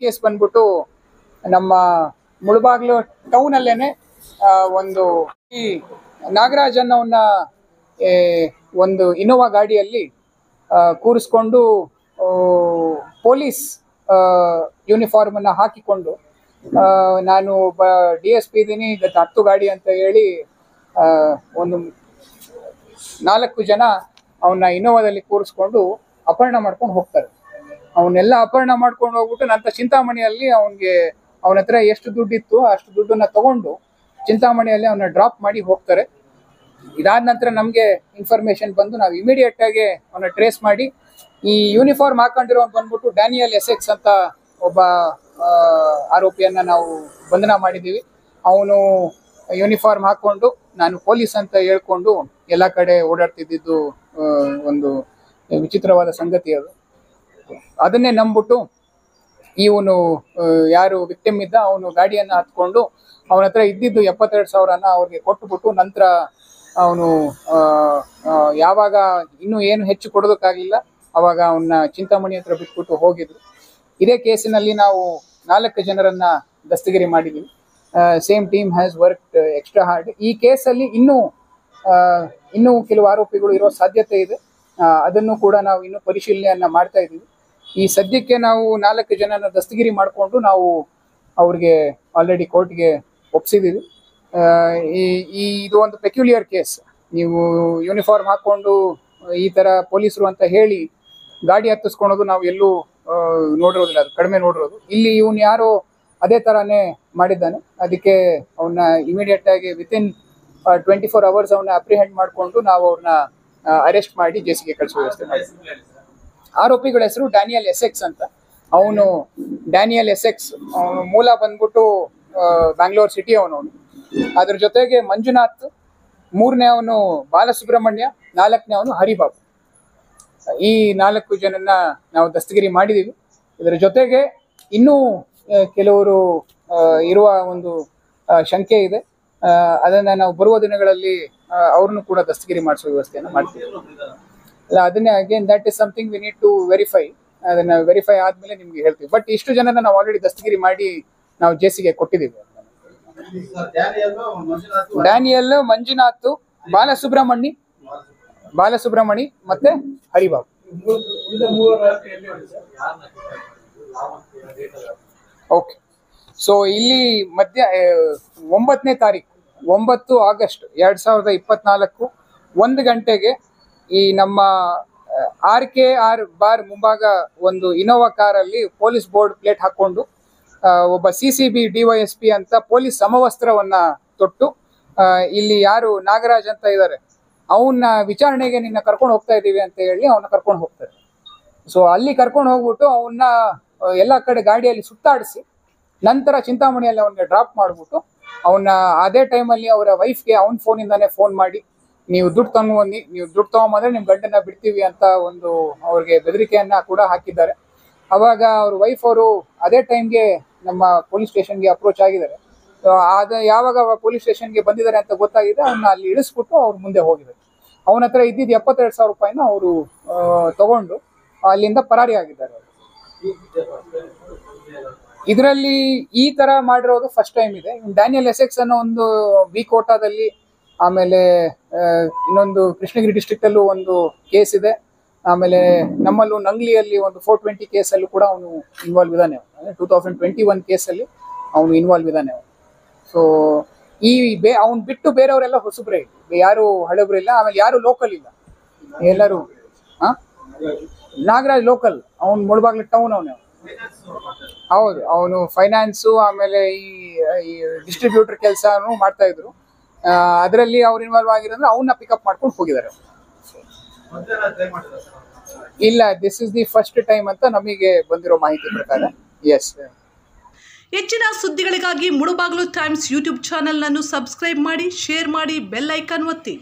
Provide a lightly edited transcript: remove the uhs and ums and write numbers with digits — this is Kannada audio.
ಕೇಸ್ ಬಂದ್ಬಿಟ್ಟು ನಮ್ಮ ಮುಳಬಾಗ್ಲು ಟೌನ್ ಅಲ್ಲೇನೆ ಒಂದು ಈ ನಾಗರಾಜ್ ಅನ್ನೋನ್ನ ಒಂದು ಇನೋವಾ ಗಾಡಿಯಲ್ಲಿ ಕೂರಿಸ್ಕೊಂಡು ಪೊಲೀಸ್ ಯೂನಿಫಾರ್ಮ್ ಅನ್ನ ಹಾಕಿಕೊಂಡು ನಾನು ಒಬ್ಬ DSP ಇದ್ದೀನಿ, 10 ಗಾಡಿ ಅಂತ ಹೇಳಿ ಒಂದು 4 ಜನ ಅವನ್ನ ಇನೋವಾದಲ್ಲಿ ಕೂರಿಸ್ಕೊಂಡು ಅಪಹರಣ ಮಾಡ್ಕೊಂಡು ಹೋಗ್ತಾರೆ. ಅವನ್ನೆಲ್ಲ ಅಪಹರಣ ಮಾಡ್ಕೊಂಡು ಹೋಗ್ಬಿಟ್ಟು ನಂತರ ಚಿಂತಾಮಣಿಯಲ್ಲಿ ಅವನ ಹತ್ರ ಎಷ್ಟು ದುಡ್ಡಿತ್ತು ಅಷ್ಟು ದುಡ್ಡನ್ನ ತಗೊಂಡು ಚಿಂತಾಮಣಿಯಲ್ಲಿ ಅವನ್ನ ಡ್ರಾಪ್ ಮಾಡಿ ಹೋಗ್ತಾರೆ. ಇದಾದ ನಂತರ ನಮಗೆ ಇನ್ಫಾರ್ಮೇಶನ್ ಬಂದು ನಾವು ಇಮಿಡಿಯೇಟ್ ಆಗಿ ಅವನ್ನ ಟ್ರೇಸ್ ಮಾಡಿ ಈ ಯೂನಿಫಾರ್ಮ್ ಹಾಕೊಂಡಿರೋನ್ ಬಂದ್ಬಿಟ್ಟು ಡ್ಯಾನಿಯಲ್ ಎಸೆಕ್ಸ್ ಅಂತ ಒಬ್ಬ ಆರೋಪಿಯನ್ನ ನಾವು ಬಂಧನ ಮಾಡಿದ್ದೀವಿ. ಅವನು ಯೂನಿಫಾರ್ಮ್ ಹಾಕೊಂಡು ನಾನು ಪೊಲೀಸ್ ಅಂತ ಹೇಳ್ಕೊಂಡು ಎಲ್ಲ ಕಡೆ ಓಡಾಡ್ತಿದ್ದು ಒಂದು ವಿಚಿತ್ರವಾದ ಸಂಗತಿ ಅದು. ಅದನ್ನೇ ನಂಬಿಟ್ಟು ಇವನು ಯಾರು ವಿಕ್ಟಿಮ್ ಇದ್ದ ಅವನು ಗಾಡಿಯನ್ನ ಹತ್ಕೊಂಡು ಅವನ ಹತ್ರ ಇದ್ದಿದ್ದು 72,000ನ ಅವ್ರಿಗೆ ಕೊಟ್ಟುಬಿಟ್ಟು ನಂತರ ಅವನು ಯಾವಾಗ ಇನ್ನೂ ಏನು ಹೆಚ್ಚು ಕೊಡೋದಕ್ಕಾಗಲಿಲ್ಲ ಅವಾಗ ಅವನ್ನ ಚಿಂತಾಮಣಿ ಹತ್ರ ಬಿಟ್ಬಿಟ್ಟು ಹೋಗಿದ್ರು. ಇದೇ ಕೇಸಿನಲ್ಲಿ ನಾವು 4 ಜನರನ್ನ ದಸ್ತಗಿರಿ ಮಾಡಿದ್ದೀವಿ. Same team has worked extra hard. ಈ ಕೇಸಲ್ಲಿ ಇನ್ನೂ ಕೆಲವು ಆರೋಪಿಗಳು ಇರೋ ಸಾಧ್ಯತೆ ಇದೆ. ಅದನ್ನು ಕೂಡ ನಾವು ಇನ್ನೂ ಪರಿಶೀಲನೆಯನ್ನ ಮಾಡ್ತಾ ಇದ್ದೀವಿ. ಈ ಸದ್ಯಕ್ಕೆ ನಾವು 4 ಜನನ ದಸ್ತಗಿರಿ ಮಾಡಿಕೊಂಡು ನಾವು ಅವ್ರಿಗೆ ಆಲ್ರೆಡಿ ಕೋರ್ಟ್ಗೆ ಒಪ್ಪಿಸಿದ್ದೀವಿ. ಇದು ಒಂದು ಪೆಕ್ಯುಲಿಯರ್ ಕೇಸ್. ನೀವು ಯೂನಿಫಾರ್ಮ್ ಹಾಕೊಂಡು ಈ ತರ ಪೊಲೀಸರು ಅಂತ ಹೇಳಿ ಗಾಡಿ ಹತ್ತಿಸ್ಕೊಳೋದು ನಾವು ಎಲ್ಲೂ ನೋಡಿರೋದಿಲ್ಲ, ಅದು ಕಡಿಮೆ ನೋಡಿರೋದು. ಇಲ್ಲಿ ಇವನು ಯಾರೋ ಅದೇ ತರಾನೇ ಮಾಡಿದ್ದಾನೆ. ಅದಕ್ಕೆ ಅವನ್ನ ಇಮಿಡಿಯೇಟ್ ಆಗಿ ವಿತಿನ್ 24 hours ಅವನ್ನ ಅಪ್ರಿಹೆಂಡ್ ಮಾಡಿಕೊಂಡು ನಾವು ಅವ್ರನ್ನ ಅರೆಸ್ಟ್ ಮಾಡಿ ಜೇಸಿಗೆ ಕಳಿಸೋ ವ್ಯವಸ್ಥೆ ಮಾಡಿದ್ವಿ. ಆರೋಪಿಗಳ ಹೆಸರು ಡ್ಯಾನಿಯಲ್ ಎಸೆಕ್ಸ್ ಅಂತ. ಅವನು ಡ್ಯಾನಿಯಲ್ ಎಸೆಕ್ಸ್ ಅವನು ಮೂಲ ಬಂದ್ಬಿಟ್ಟು ಬ್ಯಾಂಗ್ಳೂರ್ ಸಿಟಿ ಅವನು. ಅದ್ರ ಜೊತೆಗೆ ಮಂಜುನಾಥ್, 3ನೇ ಅವನು ಬಾಲಸುಬ್ರಹ್ಮಣ್ಯ, 4ನೇ ಅವನು ಹರಿಬಾಬು. ಈ 4 ಜನನ್ನ ನಾವು ದಸ್ತಗಿರಿ ಮಾಡಿದೀವಿ. ಇದರ ಜೊತೆಗೆ ಇನ್ನೂ ಕೆಲವರು ಇರುವ ಒಂದು ಶಂಕೆ ಇದೆ. ಅದನ್ನ ನಾವು ಬರುವ ದಿನಗಳಲ್ಲಿ ಅವ್ರನ್ನು ಕೂಡ ದಸ್ತಗಿರಿ ಮಾಡಿಸೋ ವ್ಯವಸ್ಥೆಯನ್ನು ಮಾಡ್ತೀವಿ. ಅಲ್ಲ, ಅದನ್ನೇ again that is something we need to verify. ಅದನ್ನ ವೆರಿಫೈ ಆದ್ಮೇಲೆ ನಿಮ್ಗೆ ಹೇಳ್ತೀವಿ. ಬಟ್ ಇಷ್ಟು ಜನನ ನಾವು ಆಲ್ರೆಡಿ ದಸ್ತಗಿರಿ ಮಾಡಿ ನಾವು ಜೇಸಿಗೆ ಕೊಟ್ಟಿದ್ದೀವಿ. ಡ್ಯಾನಿಯಲ್, ಮಂಜುನಾಥ್, ಬಾಲಸುಬ್ರಹ್ಮಣಿ ಮತ್ತೆ ಹರಿಬಾಬು. ಓಕೆ. ಸೊ ಇಲ್ಲಿ 9ನೇ ತಾರೀಕು 9 ಆಗಸ್ಟ್ 2024 1 ಗಂಟೆಗೆ ಈ ನಮ್ಮ RKR ಬಾರ್ ಮುಂಭಾಗ ಒಂದು ಇನೋವಾ ಕಾರಲ್ಲಿ ಪೊಲೀಸ್ ಬೋರ್ಡ್ ಪ್ಲೇಟ್ ಹಾಕೊಂಡು ಒಬ್ಬ CCB DYSP ಅಂತ ಪೊಲೀಸ್ ಸಮವಸ್ತ್ರವನ್ನ ತೊಟ್ಟು ಇಲ್ಲಿ ಯಾರು ನಾಗರಾಜ್ ಅಂತ ಇದ್ದಾರೆ ಅವನ್ನ ವಿಚಾರಣೆಗೆ ನಿನ್ನ ಕರ್ಕೊಂಡು ಹೋಗ್ತಾ ಇದ್ದೀವಿ ಅಂತ ಹೇಳಿ ಅವನ್ನ ಕರ್ಕೊಂಡು ಹೋಗ್ತಾರೆ. ಸೊ ಅಲ್ಲಿ ಕರ್ಕೊಂಡು ಹೋಗ್ಬಿಟ್ಟು ಅವನ್ನ ಎಲ್ಲ ಕಡೆ ಗಾಡಿಯಲ್ಲಿ ಸುತ್ತಾಡಿಸಿ ನಂತರ ಚಿಂತಾಮಣಿಯಲ್ಲಿ ಅವನಿಗೆ ಡ್ರಾಪ್ ಮಾಡಿಬಿಟ್ಟು ಅವನ್ನ ಅದೇ ಟೈಮಲ್ಲಿ ಅವರ ವೈಫ್ಗೆ ಅವನ ಫೋನಿಂದಾನೇ ಫೋನ್ ಮಾಡಿ ನೀವು ದುಡ್ಡು ತಗೊಂಬಂದ್ರೆ ನಿಮ್ ಗಂಡನ್ನ ಬಿಡ್ತೀವಿ ಅಂತ ಒಂದು ಅವ್ರಿಗೆ ಬೆದರಿಕೆಯನ್ನ ಕೂಡ ಹಾಕಿದ್ದಾರೆ. ಅವಾಗ ಅವ್ರ ವೈಫ್ ಅವರು ಅದೇ ಟೈಮ್ಗೆ ನಮ್ಮ ಪೊಲೀಸ್ ಸ್ಟೇಷನ್ಗೆ ಅಪ್ರೋಚ್ ಆಗಿದ್ದಾರೆ. ಯಾವಾಗ ಪೊಲೀಸ್ ಸ್ಟೇಷನ್ಗೆ ಬಂದಿದ್ದಾರೆ ಅಂತ ಗೊತ್ತಾಗಿದೆ ಅವನ್ನ ಅಲ್ಲಿ ಇಳಿಸ್ಬಿಟ್ಟು ಅವ್ರು ಮುಂದೆ ಹೋಗಿದ್ದಾರೆ. ಅವನ ಹತ್ರ ಇದ್ದಿದ್ದು 72,000 ರೂಪಾಯಿನ ಅವರು ತಗೊಂಡು ಅಲ್ಲಿಂದ ಪರಾರಿ ಆಗಿದ್ದಾರೆ. ಇದರಲ್ಲಿ ಈ ತರ ಮಾಡಿರೋದು ಫಸ್ಟ್ ಟೈಮ್ ಇದೆ. ಡ್ಯಾನಿಯಲ್ ಎಸೆಕ್ಸ್ ಅನ್ನೋ ಒಂದು ಬಿ ಕೋಟಾದಲ್ಲಿ, ಆಮೇಲೆ ಇನ್ನೊಂದು ಕೃಷ್ಣಗಿರಿ ಡಿಸ್ಟ್ರಿಕ್ಟ್ ಅಲ್ಲೂ ಒಂದು ಕೇಸ್ ಇದೆ. ಆಮೇಲೆ ನಮ್ಮಲ್ಲೂ ನಂಗ್ಲಿಯಲ್ಲಿ ಒಂದು 420 ಕೇಸಲ್ಲೂ ಕೂಡ ಅವನು ಇನ್ವಾಲ್ವ್ ಇದ್ದಾನೆ. 2021 ಕೇಸಲ್ಲಿ ಅವನು ಇನ್ವಾಲ್ವ್ ಇದ್ದಾನೆ. ಸೊ ಅವ್ನು ಬಿಟ್ಟು ಬೇರೆಯವರೆಲ್ಲ ಹೊಸಬ್ರೇ, ಯಾರು ಹಳಬ್ರಿಲ್ಲ, ಆಮೇಲೆ ಯಾರು ಲೋಕಲ್ ಇಲ್ಲ, ಎಲ್ಲರೂ ನಾಗರಾಜ್ ಲೋಕಲ್. ಅವ್ನು ಮುಳಬಾಗ್ಲು ಟೌನ್ ಅವನೇ. ಹೌದು, ಅವನು ಫೈನಾನ್ಸು ಆಮೇಲೆ ಈ ಡಿಸ್ಟ್ರಿಬ್ಯೂಟರ್ ಕೆಲಸನೂ ಮಾಡ್ತಾ ಇದ್ರು. ಅದರಲ್ಲಿ ಅವ್ರು ಇನ್ವಾಲ್ವ್ ಆಗಿರೋದ್ರೆ ಅವನ್ನ ಪಿಕಪ್ ಮಾಡ್ಕೊಂಡು ಹೋಗಿದ್ದಾರೆ. ಇಲ್ಲ, this is the first time ಅಂತ ನಮಗೆ ಬಂದಿರೋ ಮಾಹಿತಿ ಪ್ರಕಾರ. ಎಸ್. ಹೆಚ್ಚಿನ ಸುದ್ದಿಗಳಿಗಾಗಿ ಮುಳಬಾಗ್ಲು ಟೈಮ್ಸ್ ಯೂಟ್ಯೂಬ್ ಚಾನೆಲ್ ಅನ್ನು ಸಬ್ಸ್ಕ್ರೈಬ್ ಮಾಡಿ, ಶೇರ್ ಮಾಡಿ, ಬೆಲ್ ಐಕಾನ್ ಒತ್ತಿ.